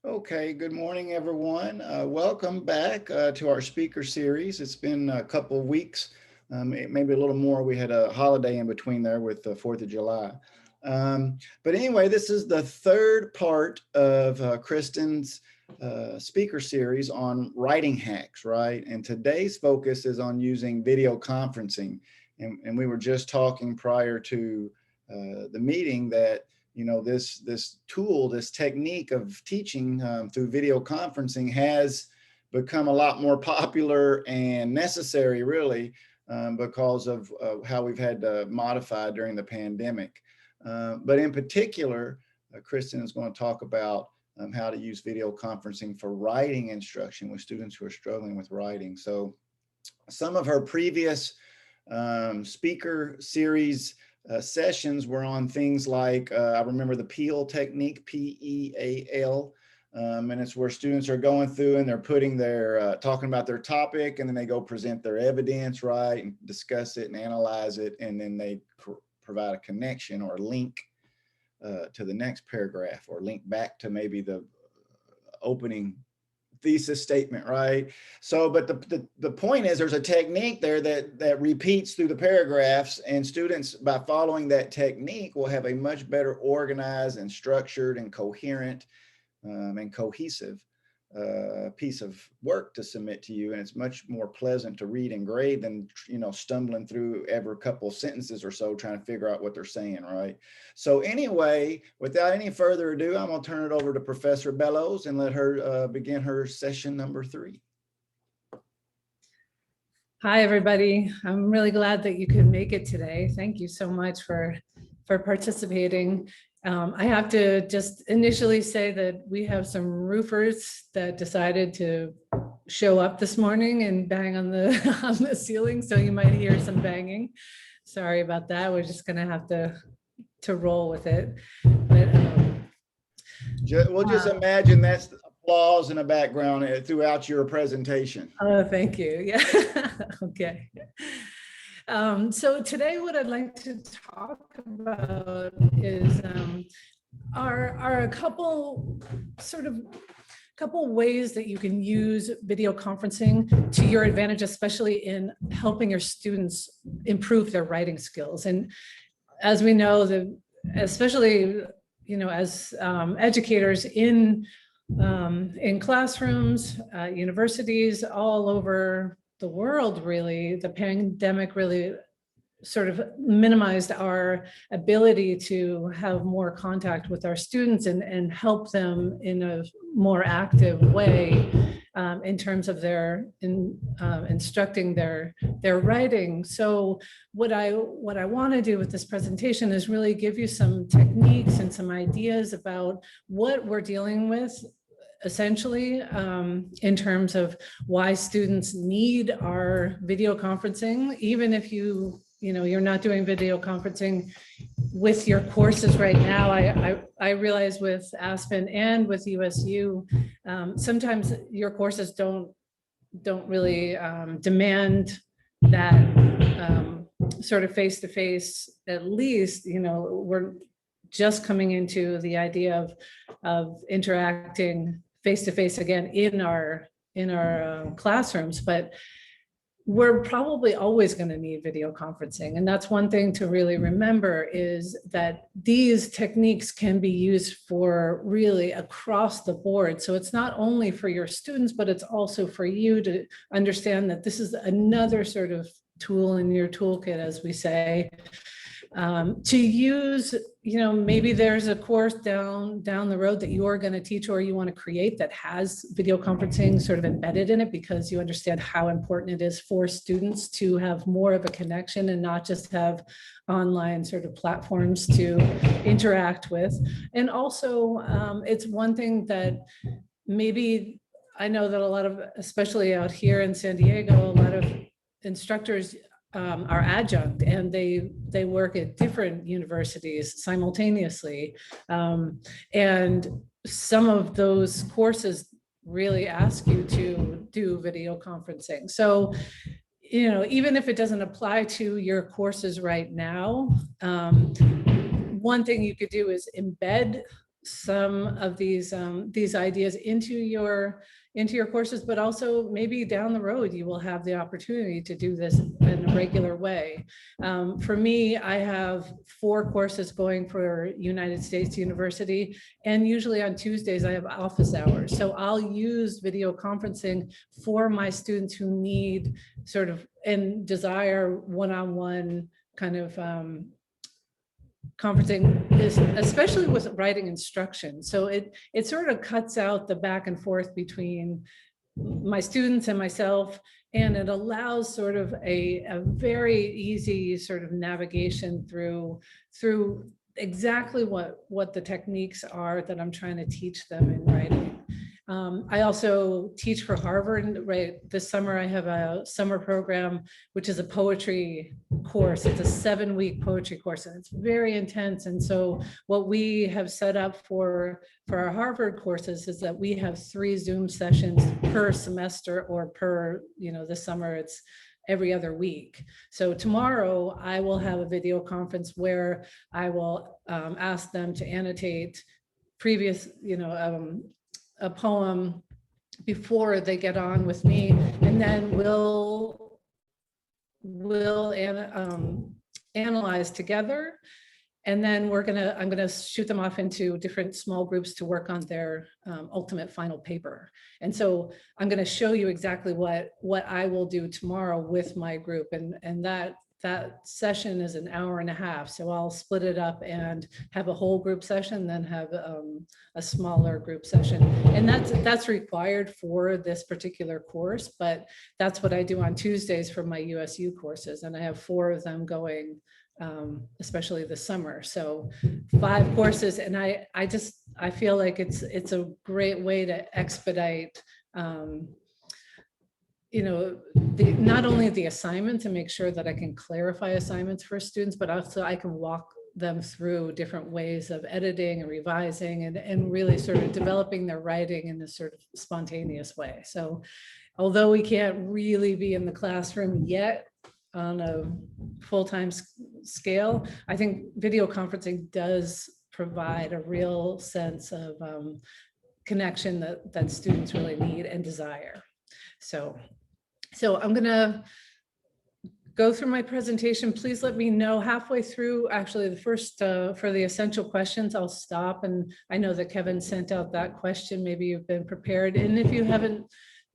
Okay, good morning, everyone. Welcome back to our speaker series. It's been a couple of weeks, maybe a little more. We had a holiday in between there with the 4th of July. But anyway, this is the third part of Kristen's speaker series on writing hacks, right? And today's focus is on using video conferencing. And we were just talking prior to the meeting that this tool, this technique of teaching through video conferencing has become a lot more popular and necessary, really, because of how we've had to modify during the pandemic. But in particular, Kristen is going to talk about how to use video conferencing for writing instruction with students who are struggling with writing. So some of her previous speaker series sessions were on things like, I remember the PEAL technique, P-E-A-L, and it's where students are going through and they're putting their, talking about their topic, and then they go present their evidence, right, and discuss it and analyze it, and then they provide a connection or a link to the next paragraph, or link back to maybe the opening thesis statement, right? So, but the point is, there's a technique there that repeats through the paragraphs, and students, by following that technique, will have a much better organized and structured and coherent and cohesive piece of work to submit to you, and it's much more pleasant to read and grade than stumbling through every couple of sentences or so trying to figure out what they're saying, right? So anyway, without any further ado, I'm going to turn it over to Professor Bellows and let her begin her session number 3. Hi, everybody. I'm really glad that you could make it today. Thank you so much for participating. I have to just initially say that we have some roofers that decided to show up this morning and bang on the ceiling, so you might hear some banging. Sorry about that. We're just gonna have to roll with it. But we'll just imagine that's the applause in the background throughout your presentation. Oh, thank you. Yeah. Okay. So today what I'd like to talk about is are a couple ways that you can use video conferencing to your advantage, especially in helping your students improve their writing skills. And as we know, especially as educators in classrooms, universities all over the world, really, the pandemic really sort of minimized our ability to have more contact with our students and help them in a more active way in terms of their instructing their writing. So what I want to do with this presentation is really give you some techniques and some ideas about what we're dealing with essentially in terms of why students need our video conferencing, even if you're not doing video conferencing with your courses right now. I realize with Aspen and with USU, sometimes your courses don't really demand that sort of face-to-face. At least, we're just coming into the idea of interacting face-to-face again in our classrooms, but we're probably always going to need video conferencing. And that's one thing to really remember, is that these techniques can be used for really across the board. So it's not only for your students, but it's also for you to understand that this is another sort of tool in your toolkit, as we say, to use. Maybe there's a course down the road that you're going to teach or you want to create that has video conferencing sort of embedded in it, because you understand how important it is for students to have more of a connection and not just have online sort of platforms to interact with. And also, it's one thing that maybe I know that a lot of, especially out here in San Diego, a lot of instructors are adjunct, and they work at different universities simultaneously, and some of those courses really ask you to do video conferencing. So even if it doesn't apply to your courses right now, one thing you could do is embed some of these ideas into your courses, but also maybe down the road you will have the opportunity to do this in a regular way. For me, I have 4 courses going for United States University, and usually on Tuesdays I have office hours. So I'll use video conferencing for my students who need sort of and desire one-on-one kind of conferencing, is especially with writing instruction. So it sort of cuts out the back and forth between my students and myself, and it allows sort of a very easy sort of navigation through exactly what the techniques are that I'm trying to teach them in writing. I also teach for Harvard, right? This summer I have a summer program, which is a poetry course. It's a 7-week poetry course, and it's very intense. And so what we have set up for our Harvard courses is that we have 3 Zoom sessions per semester, or per, this summer it's every other week. So tomorrow I will have a video conference where I will ask them to annotate previous, a poem before they get on with me, and then we'll analyze together, and then I'm gonna shoot them off into different small groups to work on their ultimate final paper. And so I'm gonna show you exactly what I will do tomorrow with my group, and that session is an hour and a half. So I'll split it up and have a whole group session, then have a smaller group session. And that's required for this particular course, but that's what I do on Tuesdays for my USU courses. And I have 4 of them going, especially this summer. So 5 courses. And I feel like it's a great way to expedite not only the assignment, to make sure that I can clarify assignments for students, but also I can walk them through different ways of editing and revising and really sort of developing their writing in this sort of spontaneous way. So although we can't really be in the classroom yet on a full-time scale, I think video conferencing does provide a real sense of connection that students really need and desire. So I'm gonna go through my presentation. Please let me know halfway through. Actually, the first, for the essential questions, I'll stop. And I know that Kevin sent out that question. Maybe you've been prepared. And if you haven't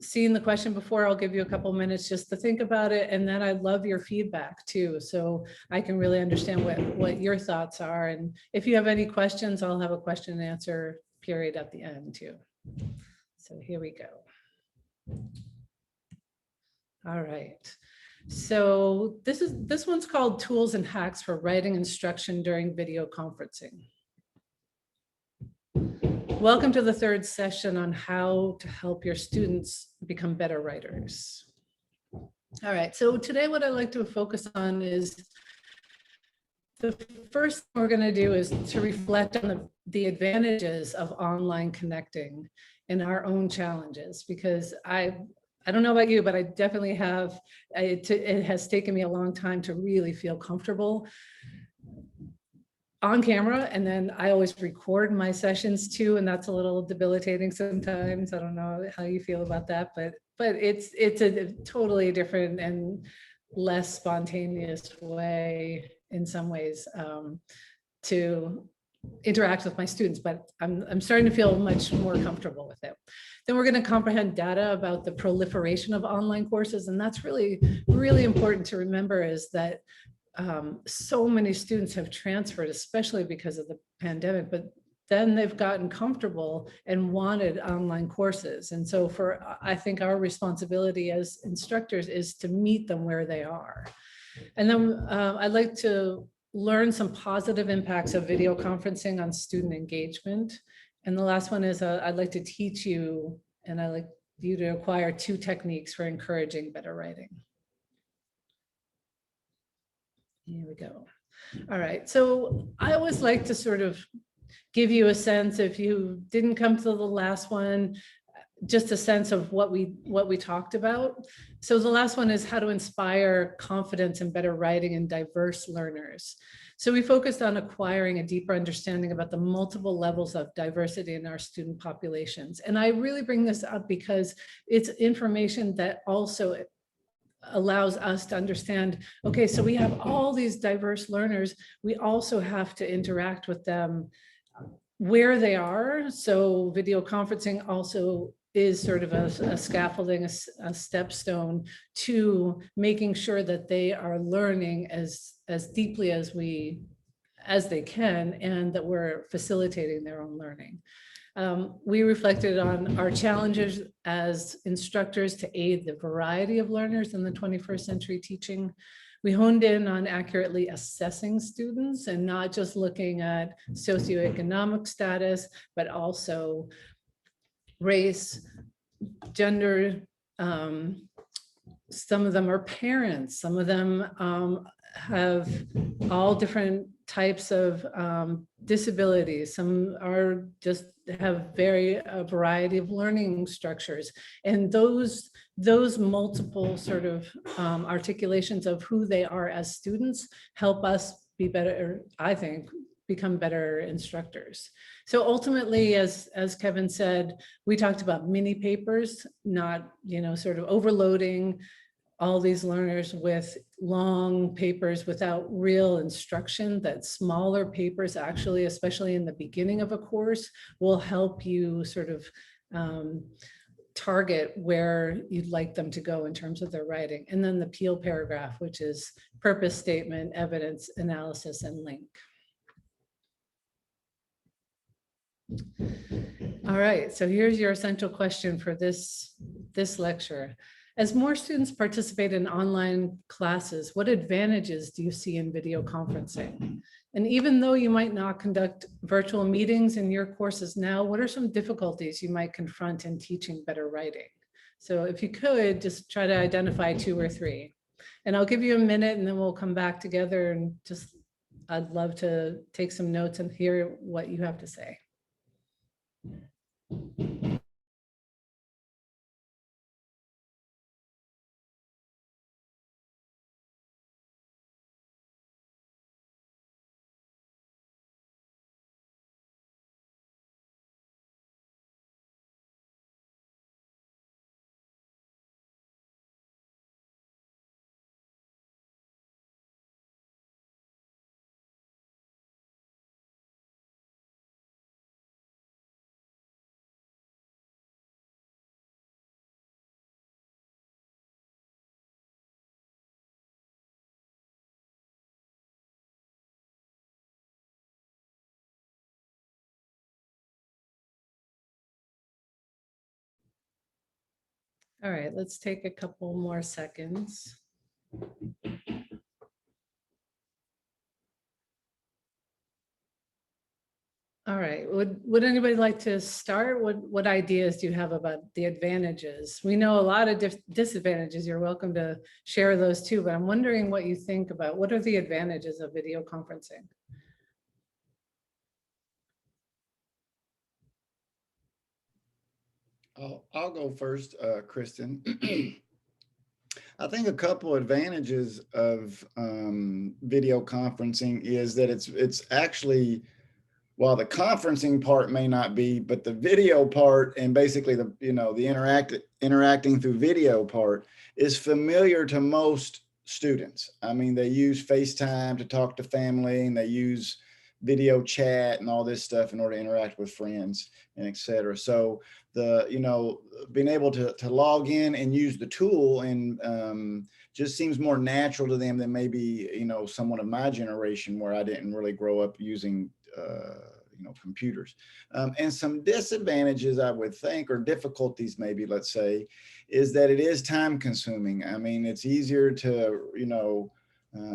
seen the question before, I'll give you a couple minutes just to think about it. And then I'd love your feedback too, so I can really understand what your thoughts are. And if you have any questions, I'll have a question and answer period at the end too. So here we go. All right. So this one's called Tools and Hacks for Writing Instruction During Video Conferencing. Welcome to the 3rd session on how to help your students become better writers. All right, so today what I'd like to focus on is the first thing we're going to do is to reflect on the advantages of online connecting and our own challenges, because I don't know about you, but I definitely have, it has taken me a long time to really feel comfortable on camera. And then I always record my sessions too, and that's a little debilitating sometimes. I don't know how you feel about that, but it's a totally different and less spontaneous way in some ways to interact with my students, but I'm starting to feel much more comfortable with it. Then we're going to comprehend data about the proliferation of online courses. And that's really, really important to remember, is that so many students have transferred, especially because of the pandemic, but then they've gotten comfortable and wanted online courses. And so I think our responsibility as instructors is to meet them where they are. And then I'd like to learn some positive impacts of video conferencing on student engagement. And the last one is I'd like to teach you, and I'd like you to acquire 2 techniques for encouraging better writing. Here we go. All right, so I always like to sort of give you a sense, if you didn't come to the last one, just a sense of what we talked about. So the last one is how to inspire confidence and better writing in diverse learners. So we focused on acquiring a deeper understanding about the multiple levels of diversity in our student populations. And I really bring this up because it's information that also allows us to understand, okay, so we have all these diverse learners. We also have to interact with them where they are. So video conferencing also is sort of a scaffolding, a stepstone to making sure that they are learning as deeply as they can, and that we're facilitating their own learning. We reflected on our challenges as instructors to aid the variety of learners in the 21st century teaching. We honed in on accurately assessing students and not just looking at socioeconomic status, but also race, gender. Some of them are parents, some of them have all different types of disabilities. Some are just have a variety of learning structures. And those multiple sort of articulations of who they are as students help us be better, I think, become better instructors. So ultimately, as Kevin said, we talked about mini papers, not, sort of overloading all these learners with long papers without real instruction. That smaller papers actually, especially in the beginning of a course, will help you sort of target where you'd like them to go in terms of their writing. And then the peel paragraph, which is purpose statement, evidence, analysis, and link. All right, so here's your essential question for this lecture. As more students participate in online classes, what advantages do you see in video conferencing? And even though you might not conduct virtual meetings in your courses now, what are some difficulties you might confront in teaching better writing? So if you could, just try to identify 2 or 3. And I'll give you a minute and then we'll come back together and I'd love to take some notes and hear what you have to say. All right, let's take a couple more seconds. All right, would anybody like to start? What ideas do you have about the advantages? We know a lot of disadvantages. You're welcome to share those too, but I'm wondering what you think about what are the advantages of video conferencing? I'll go first, Kristen. I think a couple advantages of video conferencing is that it's actually, while the conferencing part may not be, but the video part and basically the interacting through video part is familiar to most students. I mean, they use FaceTime to talk to family, and they use video chat and all this stuff in order to interact with friends and et cetera. So being able to log in and use the tool and just seems more natural to them than maybe, someone of my generation where I didn't really grow up using, computers. And some disadvantages, I would think, or difficulties maybe, let's say, is that it is time consuming. I mean, it's easier to,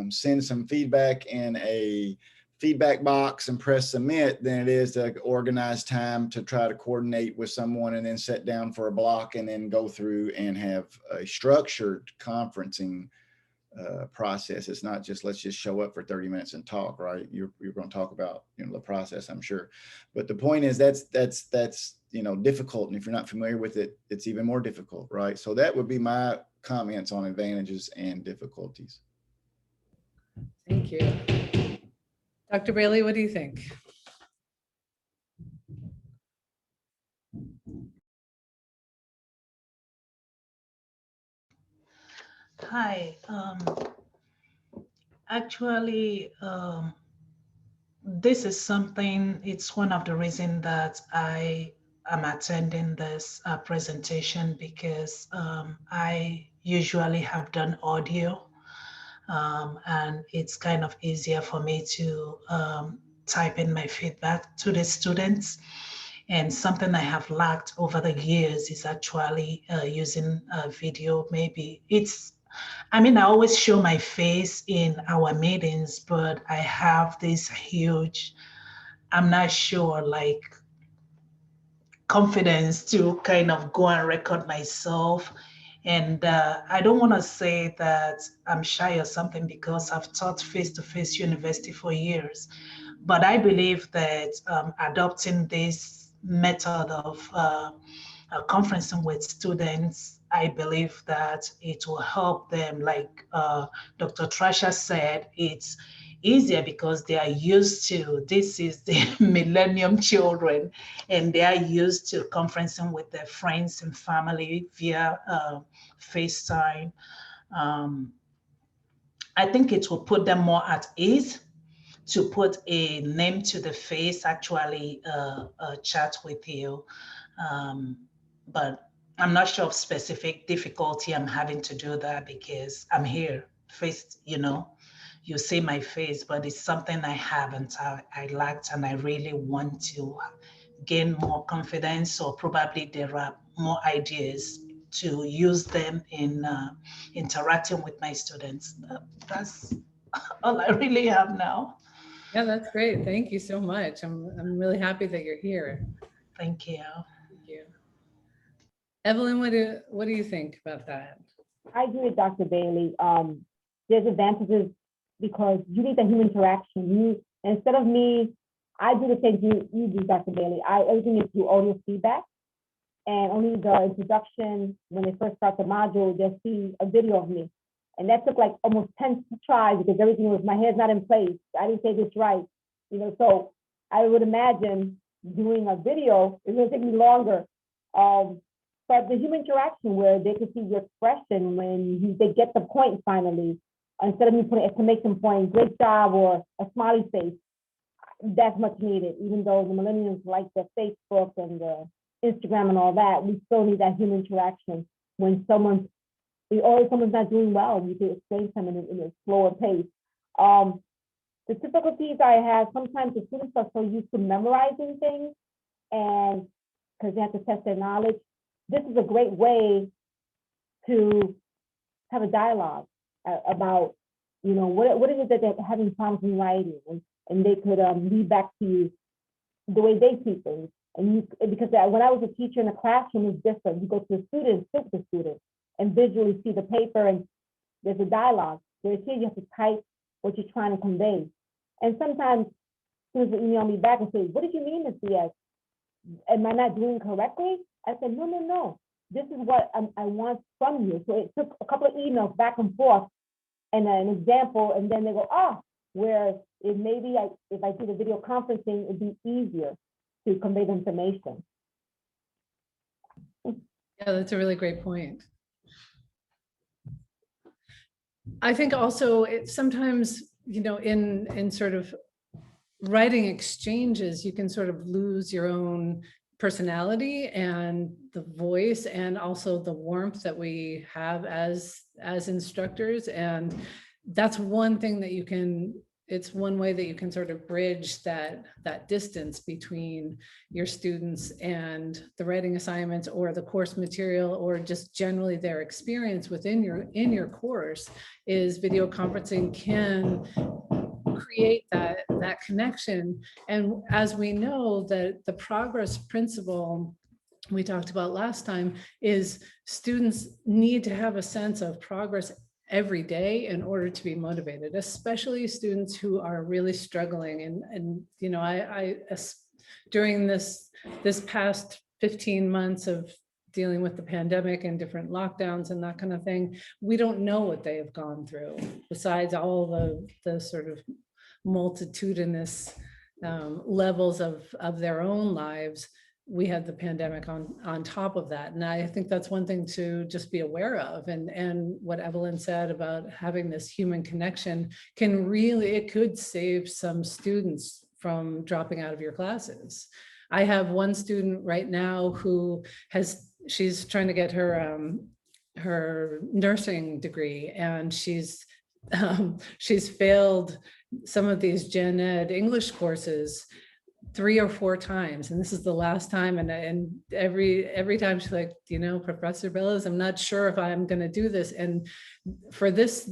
send some feedback in a feedback box and press submit than it is to organize time to try to coordinate with someone and then sit down for a block and then go through and have a structured conferencing process. It's not just let's just show up for 30 minutes and talk, right? You're going to talk about, you know, the process, I'm sure. But the point is that's you know, difficult, and if you're not familiar with it, it's even more difficult, right? So that would be my comments on advantages and difficulties. Thank you. Dr. Bailey, what do you think? Hi. Actually, this is something, it's one of the reasons that I am attending this presentation, because I usually have done audio, and it's kind of easier for me to type in my feedback to the students. And something I have lacked over the years is actually using video. Maybe I mean, I always show my face in our meetings, but I have this huge, I'm not sure, like, confidence to kind of go and record myself. And I don't want to say that I'm shy or something, because I've taught face-to-face university for years. But I believe that adopting this method of conferencing with students, I believe that it will help them. Like Dr. Trasha said, it's easier because they are used to, this is the millennium children, and they are used to conferencing with their friends and family via FaceTime. I think it will put them more at ease to put a name to the face, actually chat with you. But I'm not sure of specific difficulty I'm having to do that, because I'm here, face, you know, you see my face, but it's something I haven't, I lacked, and I really want to gain more confidence, or probably there are more ideas to use them in interacting with my students. That's all I really have now. Yeah, that's great. Thank you so much. I'm really happy that you're here. Thank you. Thank you. Evelyn, what do you think about that? I agree with Dr. Bailey. There's advantages because you need the human interaction. Instead of me, I do the same thing you do, Dr. Bailey. Everything is through audio feedback, and only the introduction, when they first start the module, they'll see a video of me. And that took like almost 10 tries, because everything was, my head's not in place. I didn't say this right. You know, so I would imagine doing a video is going to take me longer. But the human interaction, where they can see your expression when they get the point finally, instead of me putting exclamation point, great job, or a smiley face, that's much needed. Even though the millennials like the Facebook and the Instagram and all that, we still need that human interaction. When someone's not doing well, you can explain to them in a slower pace. The difficulties I have, sometimes the students are so used to memorizing things, and because they have to test their knowledge, this is a great way to have a dialogue about, you know, what is it that they're having problems in writing, and they could lead back to you the way they see things. And because when I was a teacher in a classroom, it's different. You go to the student, sit with the student, and visually see the paper, and there's a dialogue. Whereas here you have to type what you're trying to convey. And sometimes students will email me back and say, "What did you mean, Ms. Diaz? Am I not doing correctly?" I said, no. This is what I want from you. So it took a couple of emails back and forth and an example, and then they go, where it maybe if I did a video conferencing, it'd be easier to convey the information. Yeah, that's a really great point. I think also sometimes, you know, in sort of writing exchanges, you can sort of lose your own personality and the voice, and also the warmth that we have as instructors. And that's one thing that it's one way that you can sort of bridge that distance between your students and the writing assignments or the course material, or just generally their experience within your course, is video conferencing can create that connection. And as we know, that the progress principle we talked about last time is students need to have a sense of progress every day in order to be motivated, especially students who are really struggling. And you know, during this past 15 months of dealing with the pandemic and different lockdowns and that kind of thing, we don't know what they have gone through, besides all the sort of multitudinous levels of their own lives. We had the pandemic on top of that. And I think that's one thing to just be aware of. And what Evelyn said about having this human connection can really, it could save some students from dropping out of your classes. I have one student right now who she's trying to get her nursing degree, and she's failed some of these gen ed English courses 3 or 4 times, and this is the last time. And every time she's like, you know, Professor Bellows, I'm not sure if I'm going to do this. And for this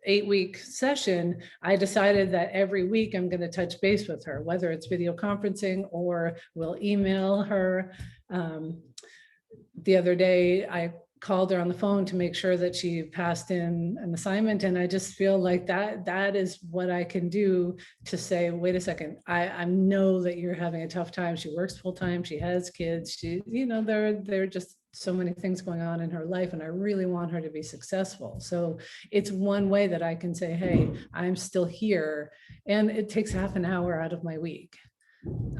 8-week session, I decided that every week I'm going to touch base with her, whether it's video conferencing or we'll email her. The other day, I called her on the phone to make sure that she passed in an assignment. And I just feel like that is what I can do to say, wait a second, I know that you're having a tough time. She works full time. She has kids. She, you know, there are just so many things going on in her life, and I really want her to be successful. So it's one way that I can say, hey, I'm still here. And it takes half an hour out of my week.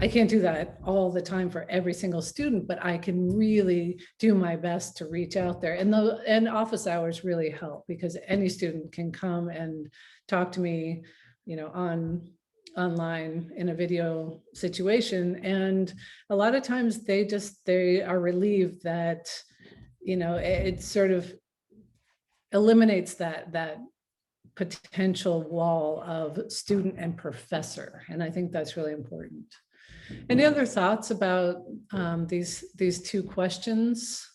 I can't do that all the time for every single student, but I can really do my best to reach out there. And office hours really help, because any student can come and talk to me, you know, online in a video situation. And a lot of times they are relieved that, you know, it sort of eliminates that potential wall of student and professor. And I think that's really important. Any other thoughts about these 2 questions?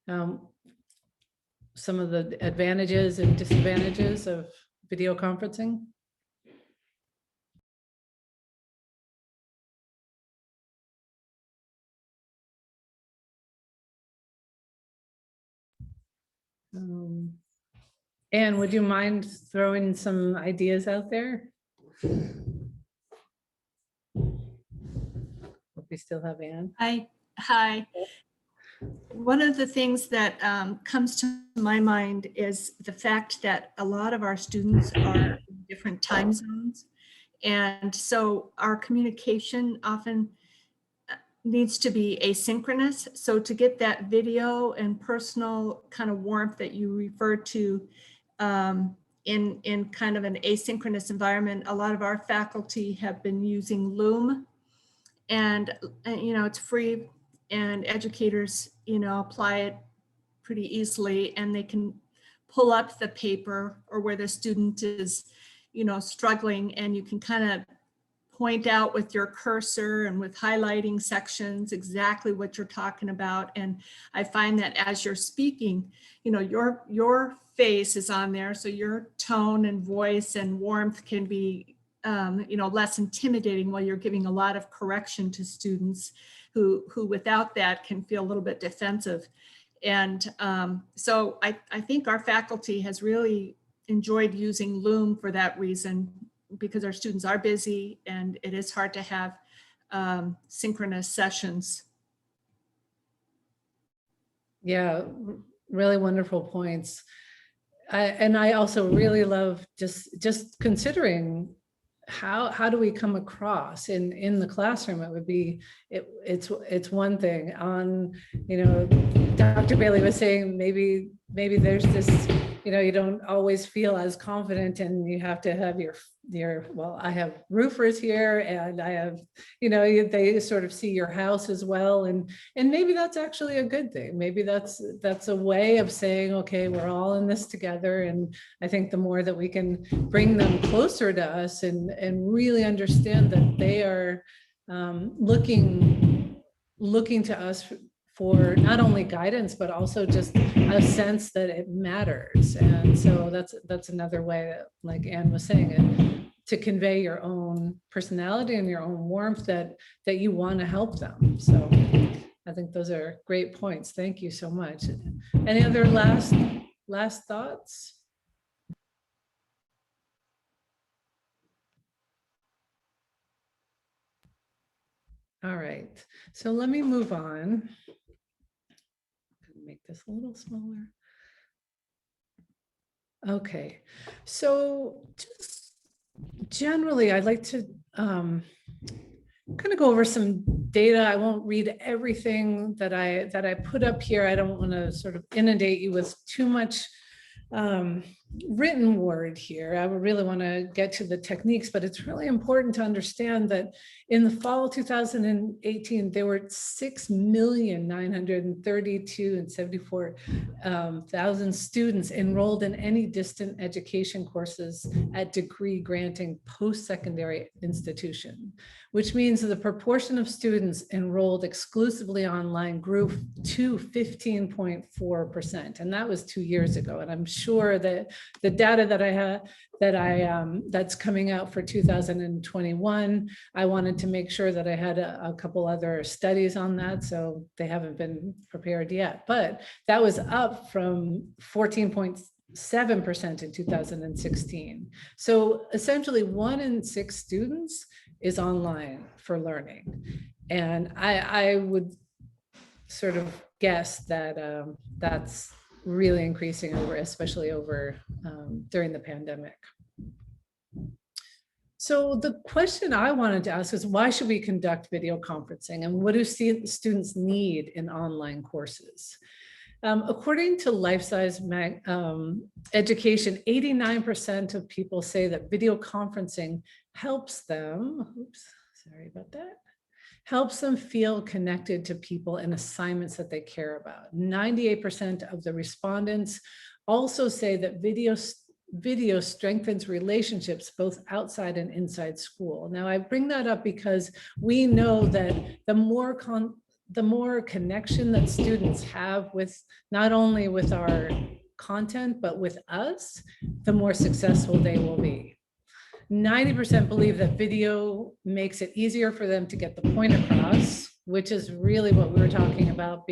Some of the advantages and disadvantages of video conferencing? Anne, would you mind throwing some ideas out there? Hope we still have Anne. Hi. One of the things that comes to my mind is the fact that a lot of our students are in different time zones. And so our communication often needs to be asynchronous. So to get that video and personal kind of warmth that you referred to in kind of an asynchronous environment, a lot of our faculty have been using Loom, and you know, it's free, and educators, you know, apply it pretty easily, and they can pull up the paper or where the student is, you know, struggling, and you can kind of point out with your cursor and with highlighting sections exactly what you're talking about. And I find that as you're speaking, you know, your face is on there, so your tone and voice and warmth can be you know, less intimidating while you're giving a lot of correction to students who without that can feel a little bit defensive. And so I think our faculty has really enjoyed using Loom for that reason, because our students are busy and it is hard to have synchronous sessions. Yeah, really wonderful points. And I also really love just considering how do we come across in the classroom. It would be, it's one thing on, you know, Dr. Bailey was saying, maybe there's this, you know, you don't always feel as confident, and you have to have your well, I have roofers here, and I have, you know, they sort of see your house as well, and maybe that's actually a good thing. Maybe that's a way of saying, okay, we're all in this together. And I think the more that we can bring them closer to us and really understand that they are looking to us for not only guidance, but also just a sense that it matters. And so that's another way that, like Anne was saying, to convey your own personality and your own warmth that you want to help them. So I think those are great points. Thank you so much. Any other last thoughts? All right, so let me move on. Make this a little smaller. Okay, so just generally, I'd like to kind of go over some data. I won't read everything that I put up here. I don't want to sort of inundate you with too much written word here. I would really want to get to the techniques, but it's really important to understand that in the fall 2018, there were 6,932,074 students enrolled in any distant education courses at degree granting post-secondary institution, which means the proportion of students enrolled exclusively online grew to 15.4%. And that was 2 years ago. And I'm sure that the data that I have that's coming out for 2021, I wanted to make sure that I had a couple other studies on that, so they haven't been prepared yet. But that was up from 14.7% in 2016. So essentially 1 in 6 students is online for learning. And I would sort of guess that that's really increasing especially during the pandemic. So the question I wanted to ask is, why should we conduct video conferencing, and what do students need in online courses? According to Life Size Education, 89% of people say that video conferencing helps them, helps them feel connected to people and assignments that they care about. 98% of the respondents also say that video strengthens relationships both outside and inside school. Now, I bring that up because we know that the more connection that students have with not only with our content, but with us, the more successful they will be. 90% believe that video makes it easier for them to get the point across, which is really what we were talking about,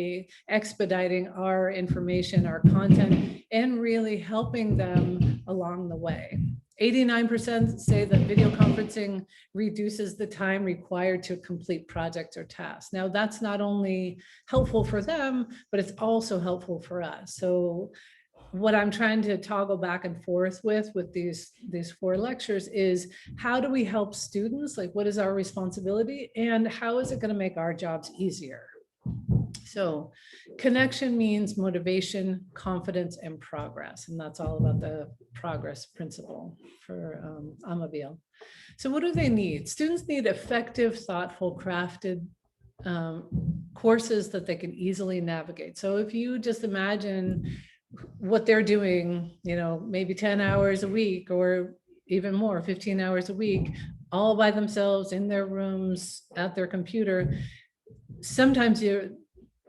expediting our information, our content, and really helping them along the way. 89% say that video conferencing reduces the time required to complete projects or tasks. Now, that's not only helpful for them, but it's also helpful for us. So what I'm trying to toggle back and forth with these 4 lectures is, how do we help students? Like, what is our responsibility, and how is it going to make our jobs easier? So connection means motivation, confidence, and progress. And that's all about the progress principle for Amabile. So what do they need? Students need effective, thoughtful, crafted courses that they can easily navigate. So if you just imagine what they're doing, maybe 10 hours a week or even more, 15 hours a week, all by themselves in their rooms at their computer, sometimes their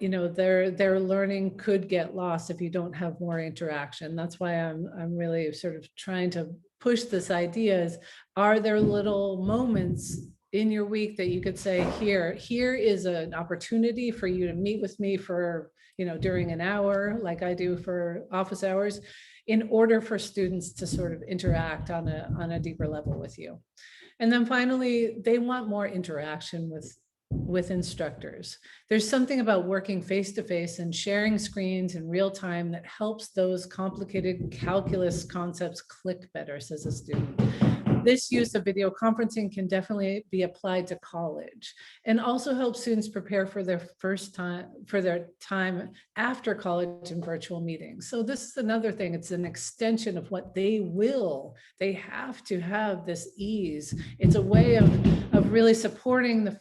learning could get lost if you don't have more interaction. That's why I'm really sort of trying to push this idea is, are there little moments in your week that you could say, here is an opportunity for you to meet with me for during an hour, like I do for office hours, in order for students to sort of interact on a deeper level with you. And then finally, they want more interaction with instructors. There's something about working face-to-face and sharing screens in real time that helps those complicated calculus concepts click better, says a student. This use of video conferencing can definitely be applied to college, and also help students prepare for their time after college in virtual meetings. So this is another thing. It's an extension of what they have to have this ease. It's a way of really supporting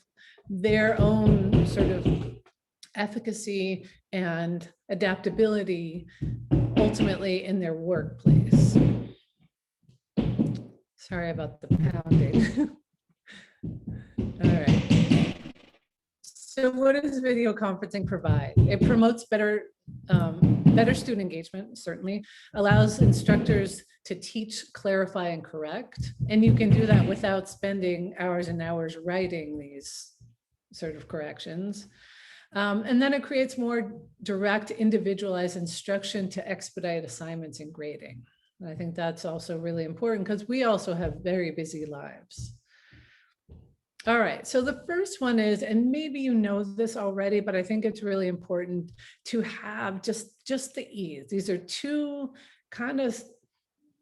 their own sort of efficacy and adaptability ultimately in their workplace. Sorry about the pounding. All right. So what does video conferencing provide? It promotes better student engagement, certainly, allows instructors to teach, clarify, and correct. And you can do that without spending hours and hours writing these sort of corrections. And then it creates more direct, individualized instruction to expedite assignments and grading. And I think that's also really important because we also have very busy lives. All right, so the first one is, and maybe you know this already, but I think it's really important to have just the ease. These are two kind of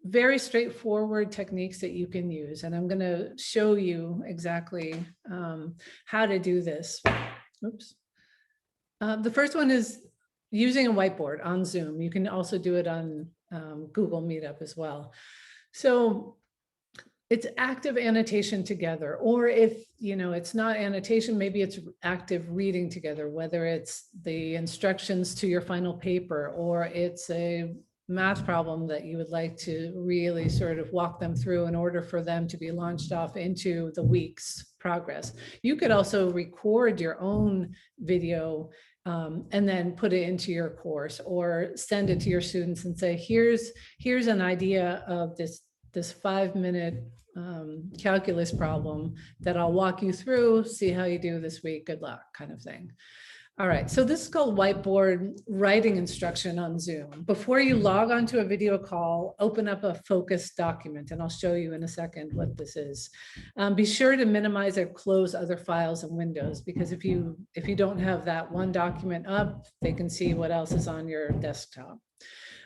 very straightforward techniques that you can use. And I'm going to show you exactly how to do this. Oops. The first one is using a whiteboard on Zoom. You can also do it on Google Meetup as well. So it's active annotation together, or if it's not annotation, maybe it's active reading together, whether it's the instructions to your final paper, or it's a math problem that you would like to really sort of walk them through in order for them to be launched off into the week's progress. You could also record your own video and then put it into your course, or send it to your students and say, here's an idea of this 5-minute calculus problem that I'll walk you through, see how you do this week, good luck, kind of thing. All right, so this is called Whiteboard writing instruction on Zoom. Before you log onto a video call, open up a focused document, and I'll show you in a second what this is. Be sure to minimize or close other files and windows, because if you don't have that one document up, they can see what else is on your desktop.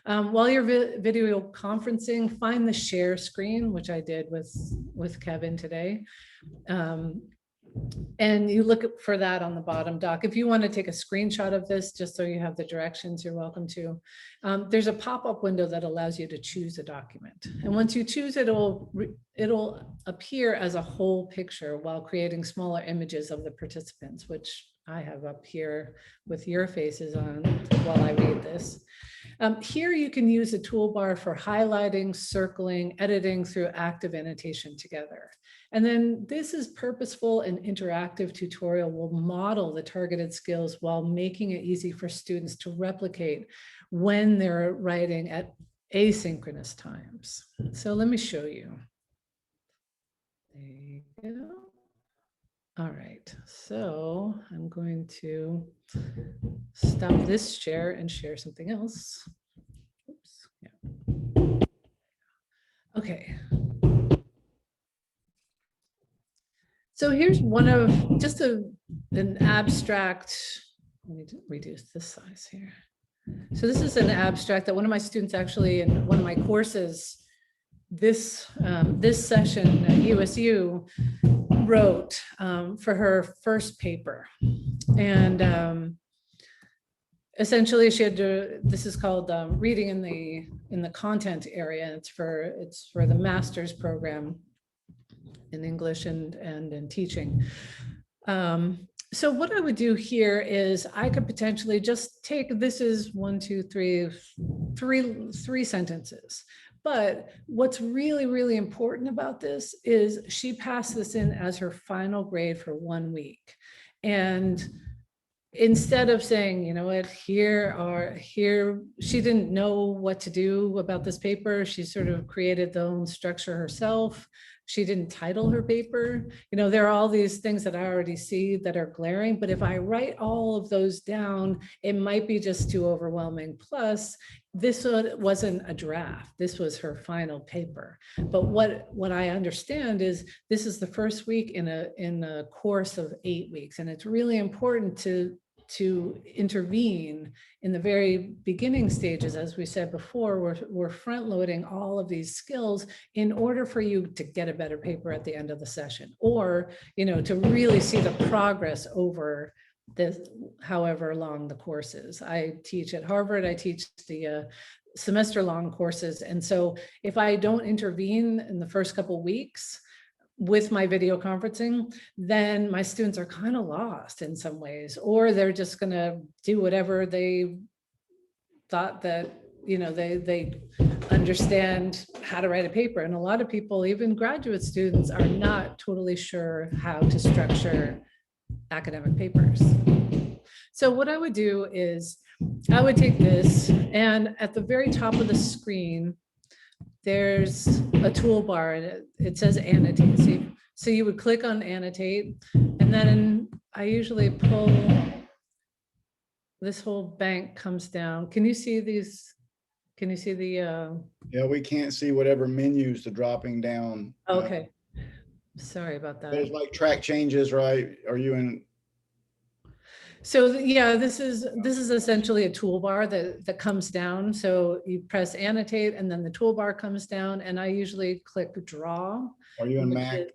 While you're video conferencing, find the share screen, which I did with Kevin today. And you look for that on the bottom dock. If you want to take a screenshot of this, just so you have the directions, you're welcome to. There's a pop-up window that allows you to choose a document. And once you choose it, it'll appear as a whole picture while creating smaller images of the participants, which I have up here with your faces on while I read this. Here you can use a toolbar for highlighting, circling, editing through active annotation together. And then this is purposeful and interactive tutorial will model the targeted skills while making it easy for students to replicate when they're writing at asynchronous times. So let me show you. There you go. All right, so I'm going to stop this share and share something else. Oops, yeah. Okay. So here's one of just an abstract, let me reduce this size here. So this is an abstract that one of my students actually in one of my courses this session at USU wrote for her first paper. And essentially she had to, this is called reading in the content area. It's for the master's program in English and in teaching. So what I would do here is I could potentially just take, this is 1, 2, 3, three sentences. But what's really, really important about this is she passed this in as her final grade for 1 week. And instead of saying, you know what, here, she didn't know what to do about this paper. She sort of created the own structure herself. She didn't title her paper. You know, there are all these things that I already see that are glaring, but if I write all of those down, it might be just too overwhelming. Plus, this wasn't a draft. This was her final paper. But what I understand is this is the first week in a course of 8 weeks. And it's really important to intervene in the very beginning stages. As we said before, we're front loading all of these skills in order for you to get a better paper at the end of the session, or, you know, to really see the progress over this, however long the course is. I teach at Harvard, I teach the semester long courses. And so if I don't intervene in the first couple of weeks with my video conferencing, then my students are kind of lost in some ways, or they're just going to do whatever they thought that, you know, they understand how to write a paper. And a lot of people, even graduate students, are not totally sure how to structure academic papers. So what I would do is I would take this, and at the very top of the screen, there's a toolbar and it says annotate. So you would click on annotate, and then I usually pull, this whole bank comes down. Can you see these? Can you see the? Yeah, we can't see whatever menus the dropping down. Okay. Sorry about But it's that. like track changes, right? Are you in? So yeah, this is essentially a toolbar that comes down. So you press annotate and then the toolbar comes down, and I usually click draw. Are you in which Mac? is-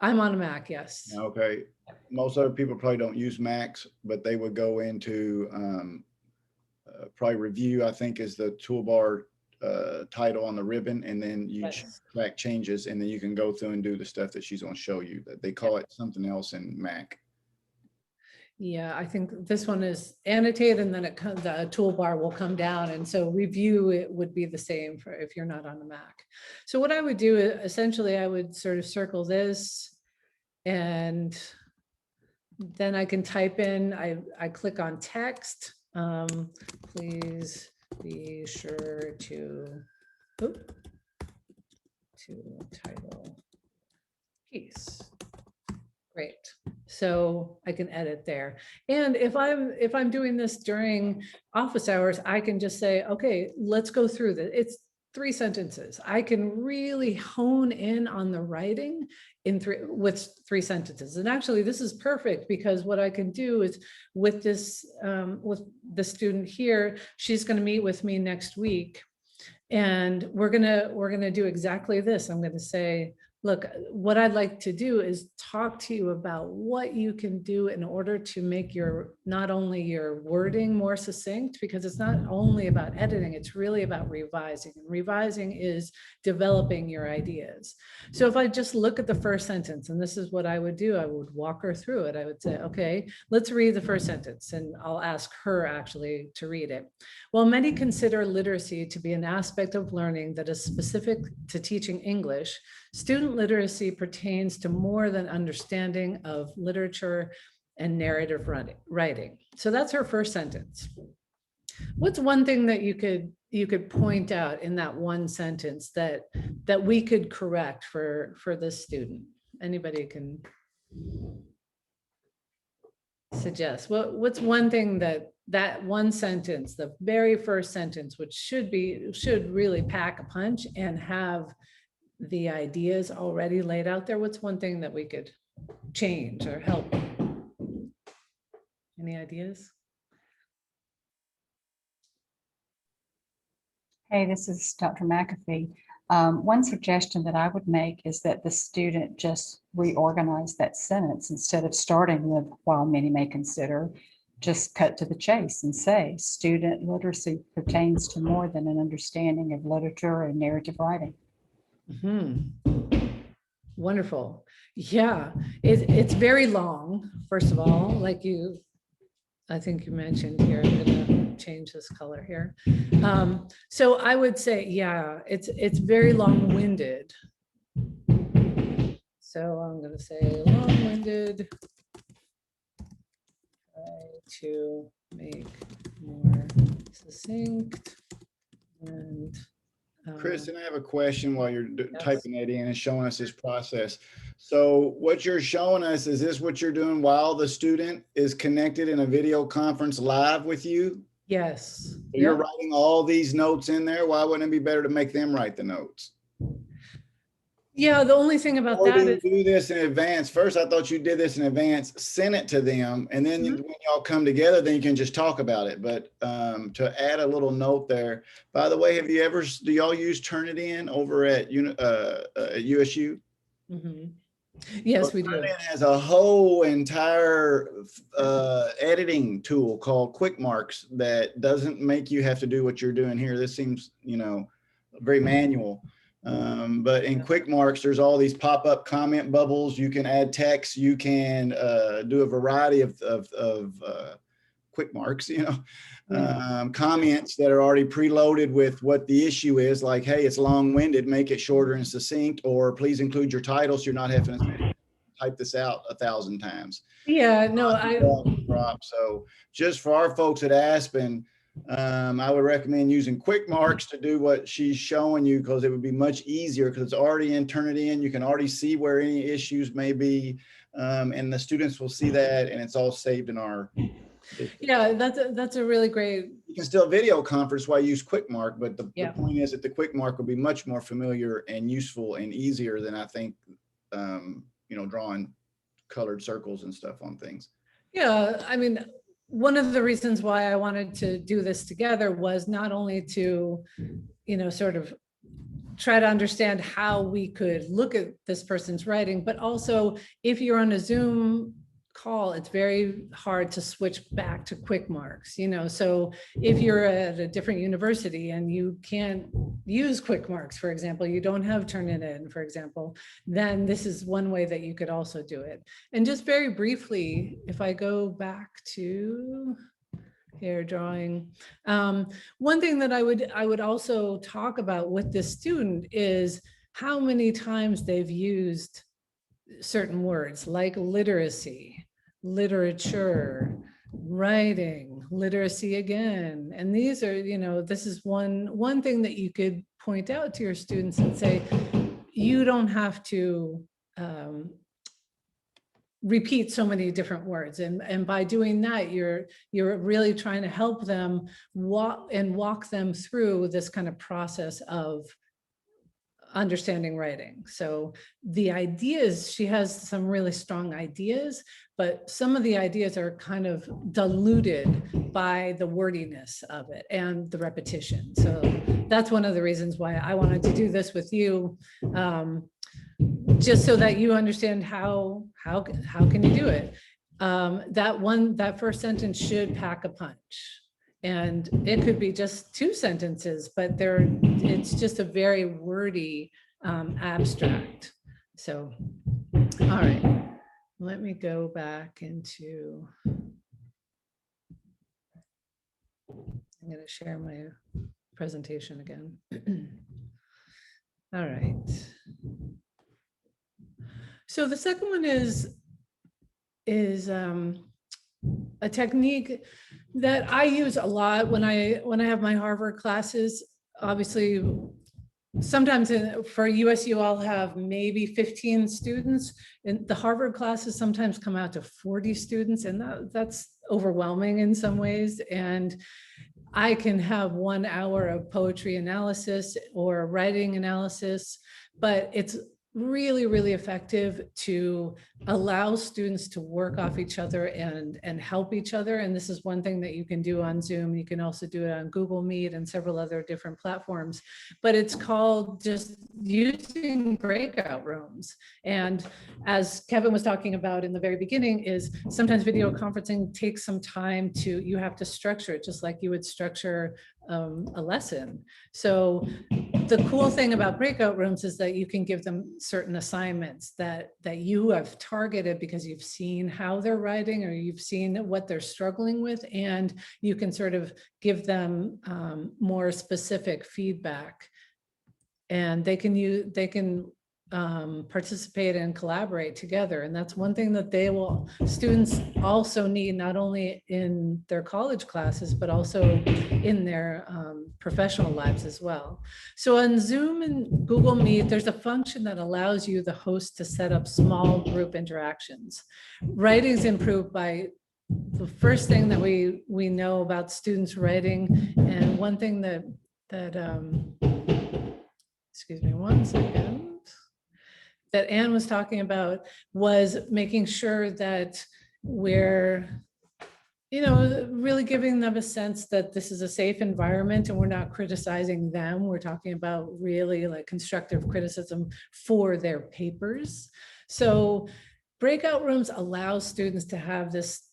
I'm on a Mac, yes. Okay. Most other people probably don't use Macs, but they would go into probably review, I think is the toolbar title on the ribbon, and then you Yes. track changes, and then you can go through and do the stuff that she's going to show you. That they call it something else in Mac. Yeah, I think this one is annotate, and then the toolbar will come down. And so review, it would be the same for if you're not on a Mac. So what I would do is essentially I would sort of circle this, and then I can type in, I click on text. Please be sure to title piece. Great. So I can edit there. And if I'm doing this during office hours, I can just say, okay, let's go through this. It's 3 sentences. I can really hone in on the writing with 3 sentences. And actually this is perfect, because what I can do is with this, with the student here, she's going to meet with me next week. And we're gonna do exactly this. I'm gonna say, look, what I'd like to do is talk to you about what you can do in order to make not only your wording more succinct, because it's not only about editing, it's really about revising. And revising is developing your ideas. So if I just look at the first sentence, and this is what I would do, I would walk her through it. I would say, okay, let's read the first sentence, and I'll ask her actually to read it. While many consider literacy to be an aspect of learning that is specific to teaching English, student literacy pertains to more than understanding of literature and narrative writing. So that's her first sentence. What's one thing that you could point out in that one sentence that we could correct for this student? Anybody can suggest. What's one thing that one sentence, the very first sentence, which should really pack a punch and have the ideas already laid out there? What's one thing that we could change or help? Any ideas? Hey, this is Dr. McAfee. One suggestion that I would make is that the student just reorganize that sentence instead of starting with, while many may consider, just cut to the chase and say, student literacy pertains to more than an understanding of literature and narrative writing. Wonderful. Yeah, it's very long, first of all, like I think you mentioned here. I'm gonna change this color here. So I would say, yeah, it's very long-winded. So I'm gonna say long-winded. Try to make more succinct and Kristen, I have a question while you're Yes. typing that in and showing us this process. So what you're showing us, is this what you're doing while the student is connected in a video conference live with you? yes. So you're Yep. writing all these notes in there. Why wouldn't it be better to make them write the notes? Yeah, the only thing about Or that do is, you do this in advance? First, I thought you did this in advance, send it to them, and then Mhm. when y'all come together, then you can just talk about it. But to add a little note there, by the way, do y'all use Turnitin over at USU? Mhm. Yes, we do. Turnitin has a whole entire editing tool called Quick Marks that doesn't make you have to do what you're doing here. This seems, very manual. But in Quick Marks, there's all these pop-up comment bubbles. You can add text. You can do a variety of Quick Marks, comments that are already preloaded with what the issue is, like, hey, it's long-winded, make it shorter and succinct, or please include your title so you're not having to type this out 1,000 times. Yeah, no, So just for our folks at Aspen, I would recommend using Quick Marks to do what she's showing you, because it would be much easier, because it's already in Turnitin. You can already see where any issues may be, and the students will see that, and it's all saved in our. yeah, that's a really great, You can still video conference while you use Quick Mark, but the Yeah. point is that the Quick Mark will be much more familiar and useful and easier than I think drawing colored circles and stuff on things. Yeah, I mean, one of the reasons why I wanted to do this together was not only to, sort of try to understand how we could look at this person's writing, but also if you're on a Zoom call, it's very hard to switch back to quick marks, so if you're at a different university and you can't use quick marks, for example, you don't have Turnitin, for example, then this is one way that you could also do it. And just very briefly, if I go back to here drawing, one thing that I would also talk about with this student is how many times they've used certain words like literacy, literature, writing, literacy again. And these are, this is one thing that you could point out to your students and say, you don't have to repeat so many different words. And by doing that, you're really trying to help them walk them through this kind of process of understanding writing. So the ideas, she has some really strong ideas, but some of the ideas are kind of diluted by the wordiness of it and the repetition. So that's one of the reasons why I wanted to do this with you, just so that you understand how can you do it. That first sentence should pack a punch. And it could be just 2 sentences, but it's just a very wordy abstract. So, all right, let me go back into, I'm going to share my presentation again. All right. So the second one is a technique that I use a lot when I have my Harvard classes. Obviously, sometimes for USU, I'll have maybe 15 students, and the Harvard classes sometimes come out to 40 students, and that's overwhelming in some ways. And I can have 1 hour of poetry analysis or writing analysis, but it's really, really effective to allow students to work off each other and help each other. And this is one thing that you can do on Zoom. You can also do it on Google Meet and several other different platforms, but it's called just using breakout rooms. And as Kevin was talking about in the very beginning, is sometimes video conferencing takes some time you have to structure it just like you would structure a lesson. So the cool thing about breakout rooms is that you can give them certain assignments that you have targeted because you've seen how they're writing or you've seen what they're struggling with, and you can sort of give them more specific feedback, and they can participate and collaborate together. And that's one thing that students also need, not only in their college classes, but also in their professional lives as well. So on Zoom and Google Meet, there's a function that allows you, the host, to set up small group interactions. Writing's improved by the first thing that we know about students writing. And one thing that excuse me one second, that Anne was talking about was making sure that we're, really giving them a sense that this is a safe environment and we're not criticizing them. We're talking about really like constructive criticism for their papers. So breakout rooms allow students to have this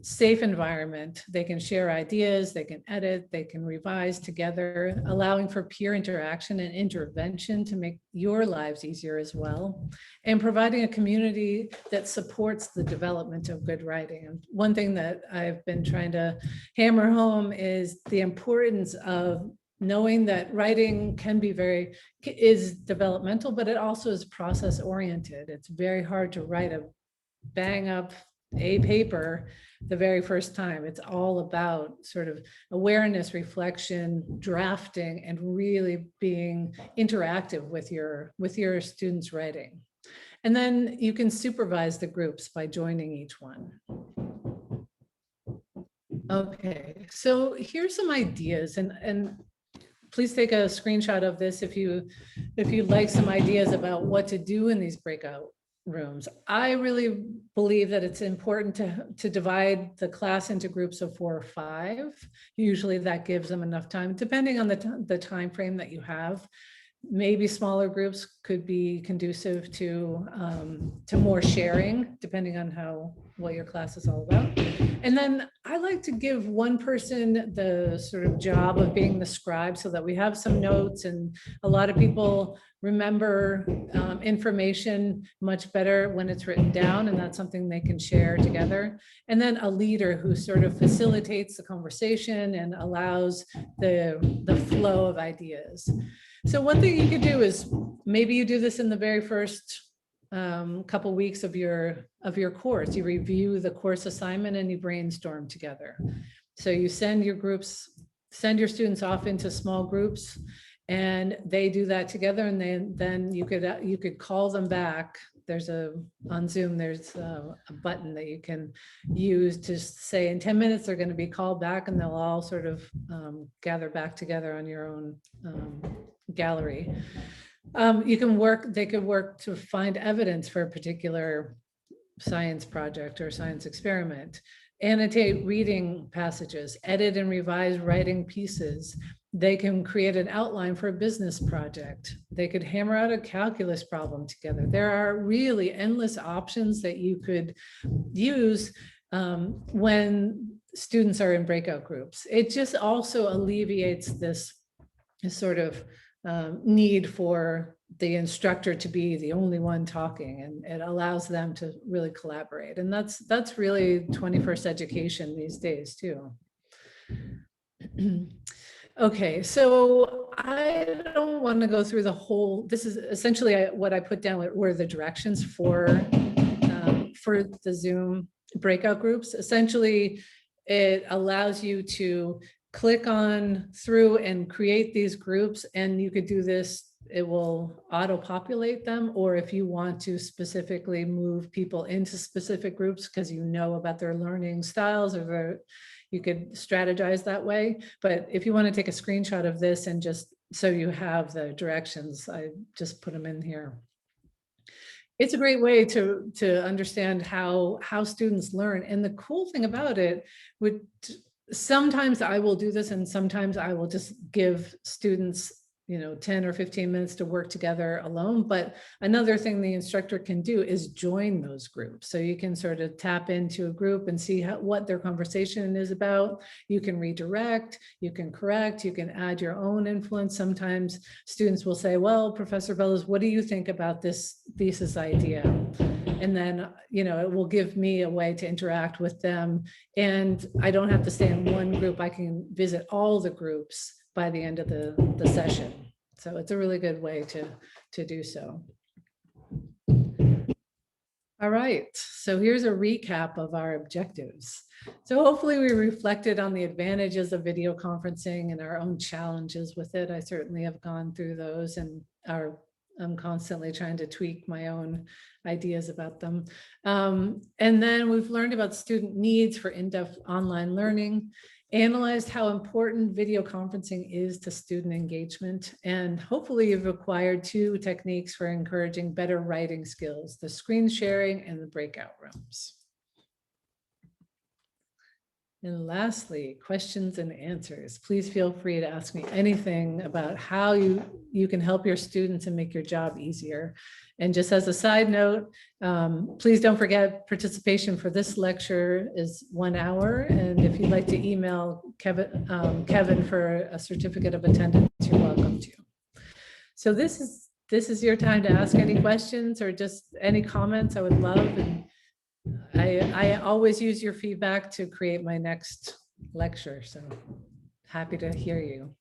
safe environment. They can share ideas, they can edit, they can revise together, allowing for peer interaction and intervention to make your lives easier as well, and providing a community that supports the development of good writing. And one thing that I've been trying to hammer home is the importance of knowing that writing is developmental, but it also is process oriented. It's very hard to write a bang up a paper the very first time. It's all about sort of awareness, reflection, drafting, and really being interactive with your students' writing. And then you can supervise the groups by joining each one. Okay, so here's some ideas, and please take a screenshot of this if you if you'd like some ideas about what to do in these breakout rooms. I really believe that it's important to divide the class into groups of 4 or 5. Usually that gives them enough time, depending on the time frame that you have. Maybe smaller groups could be conducive to more sharing, depending on what your class is all about. And then I like to give one person the sort of job of being the scribe, so that we have some notes, and a lot of people remember information much better when it's written down, and that's something they can share together. And then a leader who sort of facilitates the conversation and allows the flow of ideas. So one thing you could do is, maybe you do this in the very first couple weeks of your course. You review the course assignment and you brainstorm together. So you send your students off into small groups, and they do that together, and then you could call them back. On Zoom, there's a button that you can use to say in 10 minutes they're going to be called back, and they'll all sort of gather back together on your own gallery. They could work to find evidence for a particular science project or science experiment, annotate reading passages, edit and revise writing pieces. They can create an outline for a business project. They could hammer out a calculus problem together. There are really endless options that you could use when students are in breakout groups. It just also alleviates this sort of need for the instructor to be the only one talking, and it allows them to really collaborate. And that's really 21st education these days too. Okay, so I don't want to go through the whole, this is essentially what I put down were the directions for the Zoom breakout groups. Essentially, it allows you to click on through and create these groups, and you could do this, it will auto-populate them, or if you want to specifically move people into specific groups because you know about their learning styles, or you could strategize that way. But if you want to take a screenshot of this and just so you have the directions, I just put them in here. It's a great way to understand how students learn. And the cool thing about it, sometimes I will do this, and sometimes I will just give students 10 or 15 minutes to work together alone. But another thing the instructor can do is join those groups. So you can sort of tap into a group and see what their conversation is about. You can redirect, you can correct, you can add your own influence. Sometimes students will say, well, Professor Bellows, what do you think about this thesis idea? And then, it will give me a way to interact with them. And I don't have to stay in one group. I can visit all the groups by the end of the session. So it's a really good way to do so. All right, so here's a recap of our objectives. So hopefully we reflected on the advantages of video conferencing and our own challenges with it. I certainly have gone through those, and I'm constantly trying to tweak my own ideas about them. And then we've learned about student needs for in-depth online learning, analyzed how important video conferencing is to student engagement, and hopefully you've acquired 2 techniques for encouraging better writing skills: the screen sharing and the breakout rooms. And lastly, questions and answers. Please feel free to ask me anything about how you can help your students and make your job easier. And just as a side note, please don't forget participation for this lecture is 1 hour. And if you'd like to email Kevin for a certificate of attendance, you're welcome to. So this is your time to ask any questions or just any comments. I would love. And I always use your feedback to create my next lecture, so happy to hear you.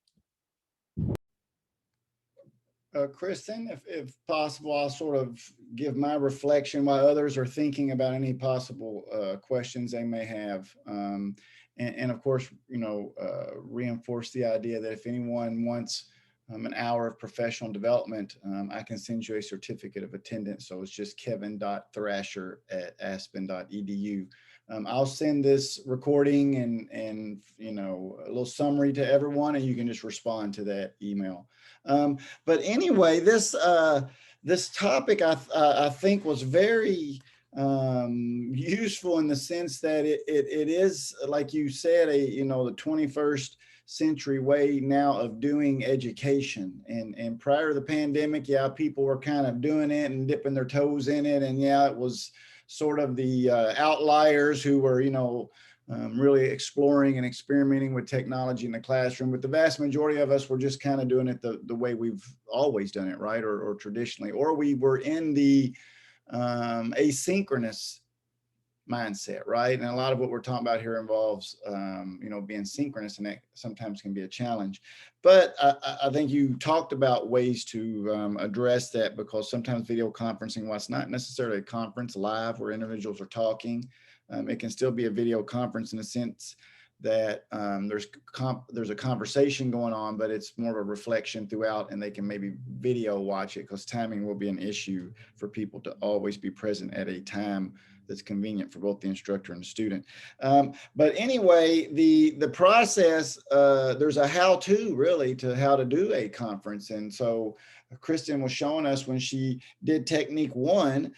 Kristen, if possible, I'll sort of give my reflection while others are thinking about any possible questions they may have. And of course, reinforce the idea that if anyone wants an hour of professional development, I can send you a certificate of attendance. So it's just kevin.thrasher@aspen.edu. I'll send this recording and you know, a little summary to everyone, and you can just respond to that email. But anyway, this topic I think was very useful in the sense that it is, like you said, you know, the 21st century way now of doing education. And prior to the pandemic, yeah, people were kind of doing it and dipping their toes in it, and yeah, it was sort of the outliers who were, you know, really exploring and experimenting with technology in the classroom. But the vast majority of us were just kind of doing it the way we've always done it, right? Or traditionally, or we were in the asynchronous mindset, right? And a lot of what we're talking about here involves, you know, being synchronous, and that sometimes can be a challenge. But I think you talked about ways to address that, because sometimes video conferencing, while it's not necessarily a conference live where individuals are talking, it can still be a video conference in the sense that there's a conversation going on, but it's more of a reflection throughout, and they can maybe video watch it, because timing will be an issue for people to always be present at a time that's convenient for both the instructor and the student. But anyway, the process, there's a how-to really to how to do a conference. And so Kristen was showing us when she did technique 1,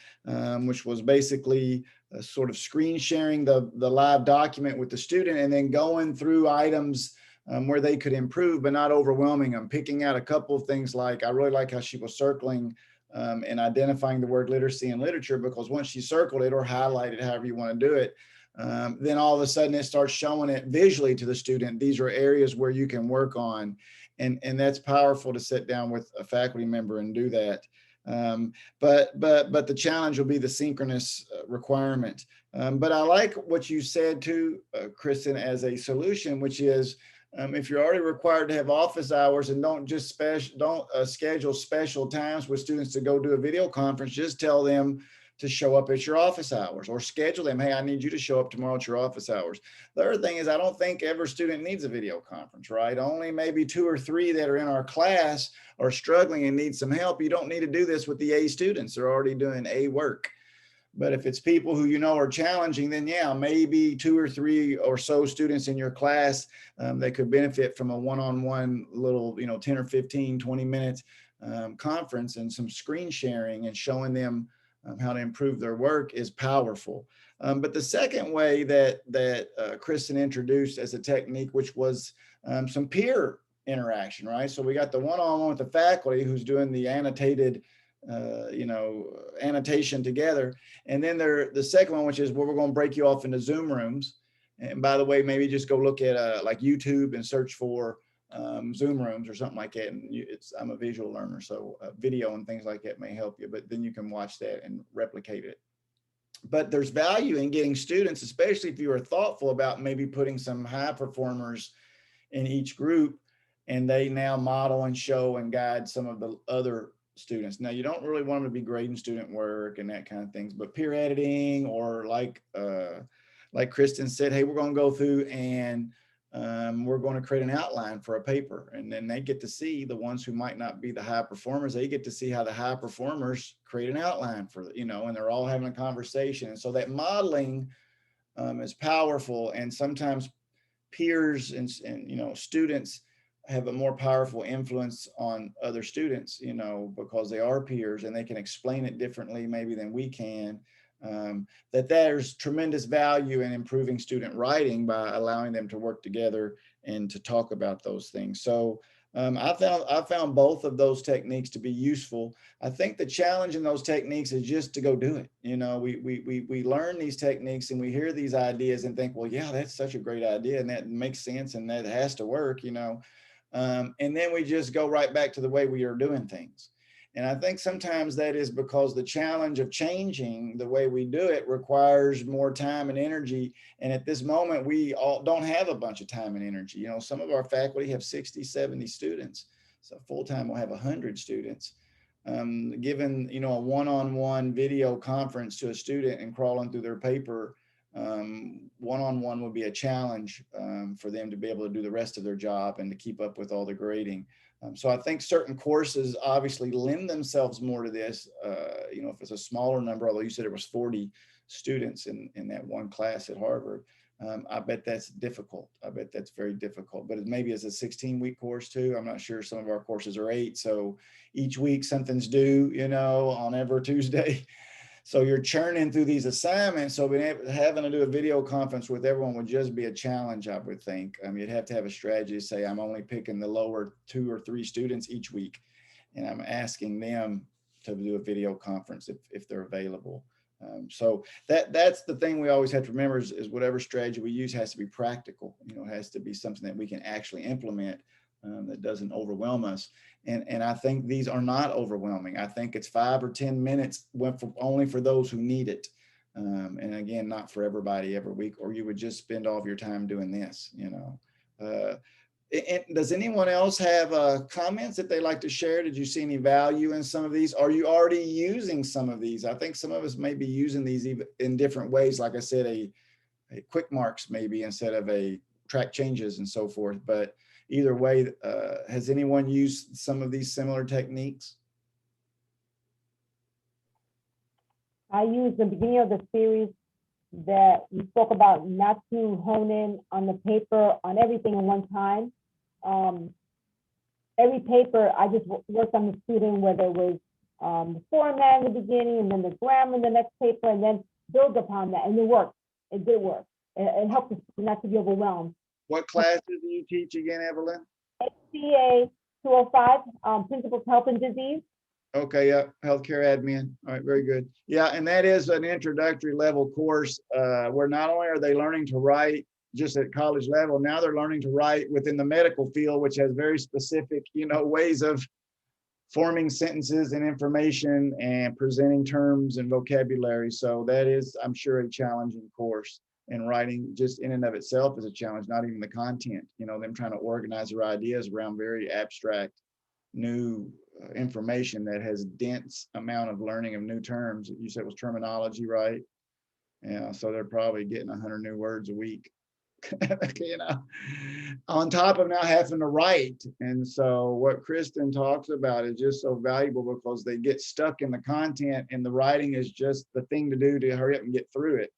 which was basically sort of screen sharing the live document with the student, and then going through items where they could improve, but not overwhelming them, picking out a couple of things. Like, I really like how she was circling and identifying the word literacy and literature, because once she circled it or highlighted, however you want to do it, then all of a sudden it starts showing it visually to the student. These are areas where you can work on. And that's powerful to sit down with a faculty member and do that. But the challenge will be the synchronous requirement. But I like what you said too, Kristen, as a solution, which is, if you're already required to have office hours, and don't just schedule special times with students to go do a video conference, just tell them to show up at your office hours, or schedule them. Hey, I need you to show up tomorrow at your office hours. The other thing is, I don't think every student needs a video conference, right? Only maybe 2 or 3 that are in our class are struggling and need some help. You don't need to do this with the A students. They're already doing A work. But if it's people who you know are challenging, then yeah, maybe 2 or 3 or so students in your class that could benefit from a one-on-one little, you know, 10 or 15, 20 minutes conference, and some screen sharing and showing them how to improve their work is powerful. But the second way that Kristen introduced as a technique, which was some peer interaction, right? So we got the one-on-one with the faculty who's doing the annotated you know, annotation together. And then the second one, which is where we're going to break you off into Zoom rooms. And by the way, maybe just go look at like YouTube and search for Zoom rooms or something like that. And I'm a visual learner, so video and things like that may help you, but then you can watch that and replicate it. But there's value in getting students, especially if you are thoughtful about maybe putting some high performers in each group, and they now model and show and guide some of the other students. Now, you don't really want them to be grading student work and that kind of things, but peer editing, or like Kristen said, hey, we're going to go through and we're going to create an outline for a paper. And then they get to see the ones who might not be the high performers. They get to see how the high performers create an outline for, you know, and they're all having a conversation. And so that modeling is powerful. And sometimes peers and you know, students have a more powerful influence on other students, you know, because they are peers and they can explain it differently maybe than we can. That there's tremendous value in improving student writing by allowing them to work together and to talk about those things. So I found both of those techniques to be useful. I think the challenge in those techniques is just to go do it. You know, we learn these techniques and we hear these ideas and think, well, yeah, that's such a great idea and that makes sense and that has to work, you know. And then we just go right back to the way we are doing things. And I think sometimes that is because the challenge of changing the way we do it requires more time and energy. And at this moment, we all don't have a bunch of time and energy. You know, some of our faculty have 60, 70 students. So full-time will have 100 students. Given, you know, a one-on-one video conference to a student and crawling through their paper, one-on-one would be a challenge for them to be able to do the rest of their job and to keep up with all the grading. So I think certain courses obviously lend themselves more to this, you know, if it's a smaller number, although you said it was 40 students in that one class at Harvard. I bet that's difficult. I bet that's very difficult, but maybe it's a 16-week course too. I'm not sure. Some of our courses are 8. So each week something's due, you know, on every Tuesday. So you're churning through these assignments. So having to do a video conference with everyone would just be a challenge, I would think. I mean, you'd have to have a strategy to say, I'm only picking the lower 2 or 3 students each week, and I'm asking them to do a video conference if they're available. So that's the thing we always have to remember is whatever strategy we use has to be practical. You know, it has to be something that we can actually implement that doesn't overwhelm us. And I think these are not overwhelming. I think it's 5 or 10 minutes only for those who need it. And again, not for everybody every week, or you would just spend all of your time doing this, you know. Does anyone else have comments that they like to share? Did you see any value in some of these? Are you already using some of these? I think some of us may be using these even in different ways. Like I said, a quick marks maybe instead of a track changes and so forth. But either way, has anyone used some of these similar techniques? I used the beginning of the series that you spoke about not to hone in on the paper on everything at one time. Every paper, I just worked on the student, whether it was the format in the beginning and then the grammar in the next paper, and then build upon that. And it worked. It did work. It helped the student not to be overwhelmed. What classes do you teach again, Evelyn? HCA 205, Principles Health and Disease. Okay, yeah, healthcare admin. All right, very good. Yeah, and that is an introductory level course where not only are they learning to write just at college level, now they're learning to write within the medical field, which has very specific, you know, ways of forming sentences and information and presenting terms and vocabulary. So that is, I'm sure, a challenging course. And writing just in and of itself is a challenge, not even the content, you know, them trying to organize their ideas around very abstract new information that has dense amount of learning of new terms. You said it was terminology, right? Yeah, so they're probably getting 100 new words a week, you know, on top of now having to write. And so what Kristen talks about is just so valuable because they get stuck in the content and the writing is just the thing to do to hurry up and get through it.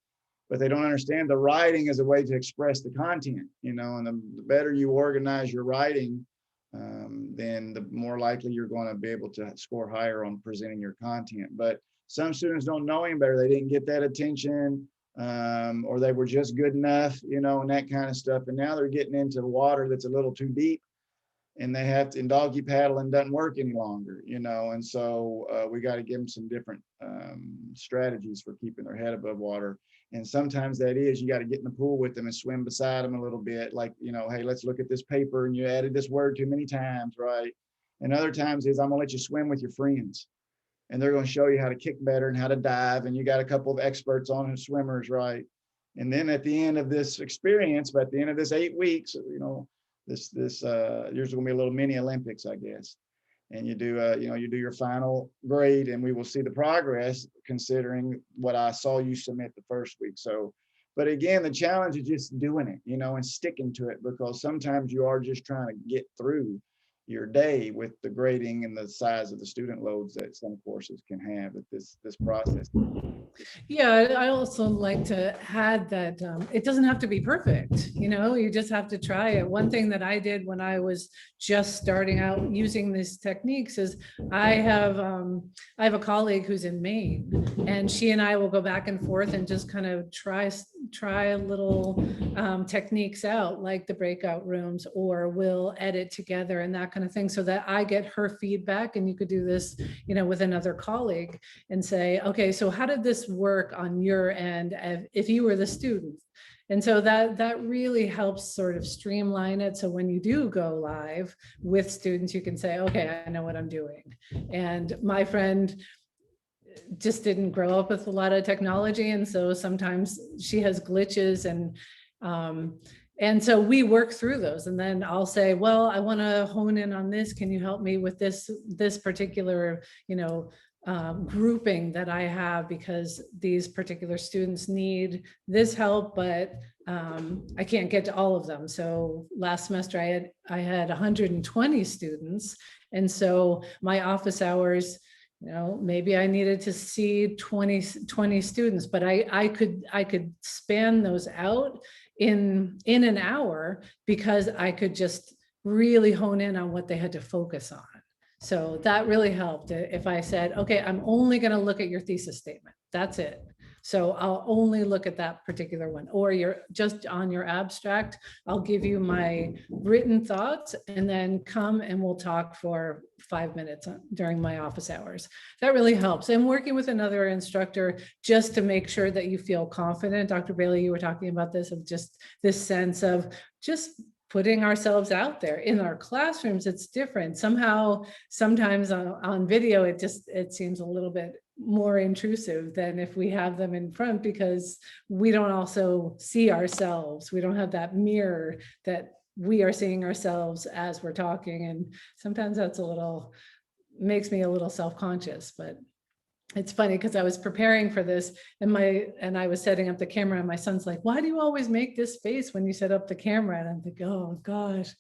But they don't understand the writing as a way to express the content, you know, and the better you organize your writing, then the more likely you're going to be able to score higher on presenting your content. But some students don't know any better. They didn't get that attention, or they were just good enough, you know, and that kind of stuff. And now they're getting into water that's a little too deep, and they have to, and doggy paddling doesn't work any longer, you know. And so we got to give them some different strategies for keeping their head above water. And sometimes that is, you got to get in the pool with them and swim beside them a little bit. Like, you know, hey, let's look at this paper and you added this word too many times, right? And other times is, I'm gonna let you swim with your friends and they're going to show you how to kick better and how to dive. And you got a couple of experts on it, swimmers, right? And then at the end of this experience, but at the end of this 8 weeks, you know, there's going to be a little mini Olympics, I guess. And you do, you know, you do your final grade and we will see the progress considering what I saw you submit the first week. So, but again, the challenge is just doing it, you know, and sticking to it, because sometimes you are just trying to get through your day with the grading and the size of the student loads that some courses can have at this process. Yeah, I also like to add that it doesn't have to be perfect. You know, you just have to try it. One thing that I did when I was just starting out using these techniques is I have a colleague who's in Maine, and she and I will go back and forth and just kind of try little techniques out, like the breakout rooms, or we'll edit together and that kind of thing, so that I get her feedback. And you could do this, you know, with another colleague and say, okay, so how did this work on your end if you were the student? And so that really helps sort of streamline it. So when you do go live with students, you can say, okay, I know what I'm doing. And my friend just didn't grow up with a lot of technology. And so sometimes she has glitches, and so we work through those. And then I'll say, well, I want to hone in on this. Can you help me with this particular, you know, grouping that I have, because these particular students need this help, but I can't get to all of them. So last semester I had 120 students. And so my office hours You know, maybe I needed to see 20 students, but I could span those out in an hour because I could just really hone in on what they had to focus on. So that really helped. If I said, okay, I'm only going to look at your thesis statement, that's it. So I'll only look at that particular one, or you're just on your abstract. I'll give you my written thoughts and then come and we'll talk for 5 minutes during my office hours. That really helps. And working with another instructor just to make sure that you feel confident. Dr. Bailey, you were talking about this, of just this sense of just putting ourselves out there. In our classrooms, it's different. Somehow, sometimes on video, it seems a little bit more intrusive than if we have them in front, because we don't also see ourselves. We don't have that mirror that we are seeing ourselves as we're talking. And sometimes that's makes me a little self-conscious, but it's funny because I was preparing for this and I was setting up the camera and my son's like, why do you always make this face when you set up the camera? And I'm like, oh gosh,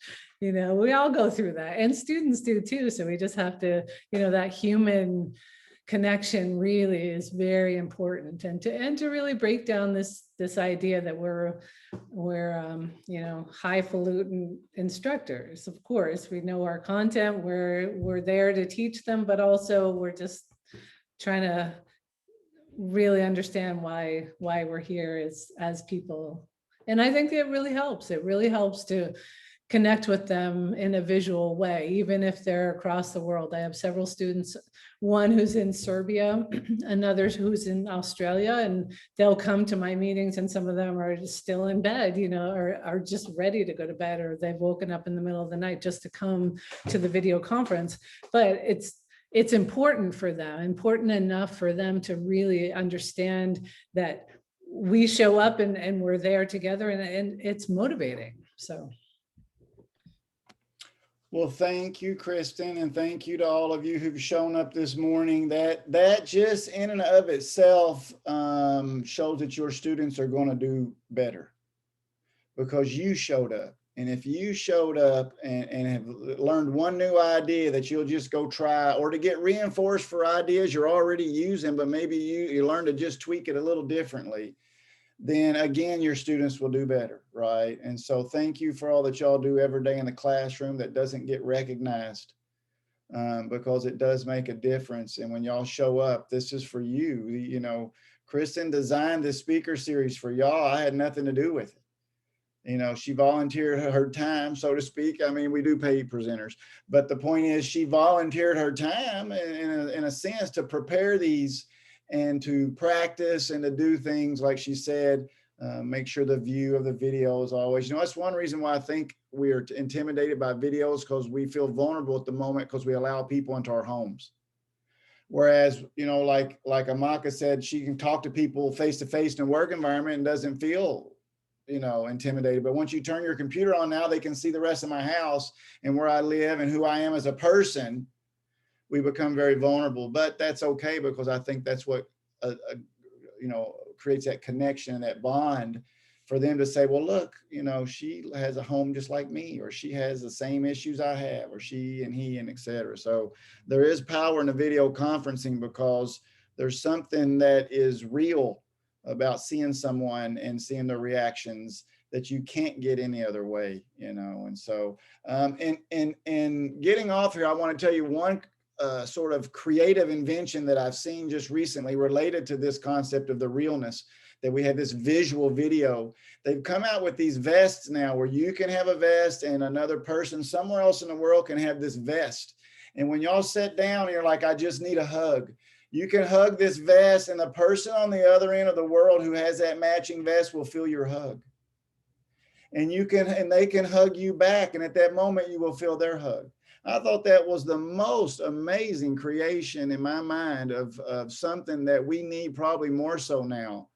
you know, we all go through that, and students do too. So we just have to, you know, that human connection really is very important, and to really break down this idea that we're you know, highfalutin instructors. Of course, we know our content, we're there to teach them, but also we're just trying to really understand why we're here as people. And I think it really helps. It really helps to connect with them in a visual way, even if they're across the world. I have several students, one who's in Serbia, another who's in Australia, and they'll come to my meetings and some of them are just still in bed, you know, or are just ready to go to bed, or they've woken up in the middle of the night just to come to the video conference. But it's important for them, important enough for them to really understand that we show up and we're there together, and it's motivating. So. Well, thank you, Kristen, and thank you to all of you who've shown up this morning. That just in and of itself shows that your students are going to do better because you showed up. And if you showed up and have learned one new idea that you'll just go try, or to get reinforced for ideas you're already using, but maybe you learn to just tweak it a little differently, then again, your students will do better, right? And so thank you for all that y'all do every day in the classroom that doesn't get recognized, because it does make a difference. And when y'all show up, this is for you. You know, Kristen designed this speaker series for y'all. I had nothing to do with it. You know, she volunteered her time, so to speak. I mean, we do pay presenters, but the point is she volunteered her time in a sense to prepare these and to practice and to do things like she said, make sure the view of the video is always, you know, that's one reason why I think we are intimidated by videos, because we feel vulnerable at the moment because we allow people into our homes. Whereas, you know, like Amaka said, she can talk to people face to face in a work environment and doesn't feel, you know, intimidated. But once you turn your computer on, now they can see the rest of my house and where I live and who I am as a person. We become very vulnerable, but that's okay, because I think that's what, you know, creates that connection and that bond for them to say, well, look, you know, she has a home just like me, or she has the same issues I have, or she and he, and et cetera. So there is power in the video conferencing, because there's something that is real about seeing someone and seeing their reactions that you can't get any other way, you know. And so, and getting off here, I want to tell you one sort of creative invention that I've seen just recently related to this concept of the realness, that we have this visual video. They've come out with these vests now where you can have a vest and another person somewhere else in the world can have this vest. And when y'all sit down, you're like, I just need a hug. You can hug this vest, and the person on the other end of the world who has that matching vest will feel your hug. And they can hug you back. And at that moment, you will feel their hug. I thought that was the most amazing creation in my mind of something that we need probably more so now,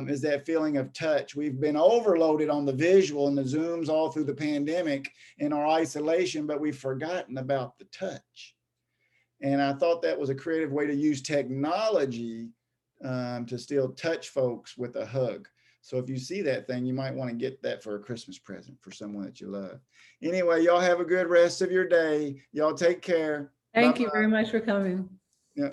is that feeling of touch. We've been overloaded on the visual and the Zooms all through the pandemic in our isolation, but we've forgotten about the touch. And I thought that was a creative way to use technology to still touch folks with a hug. So if you see that thing, you might want to get that for a Christmas present for someone that you love. Anyway, y'all have a good rest of your day. Y'all take care. Thank you very much for coming. Yeah.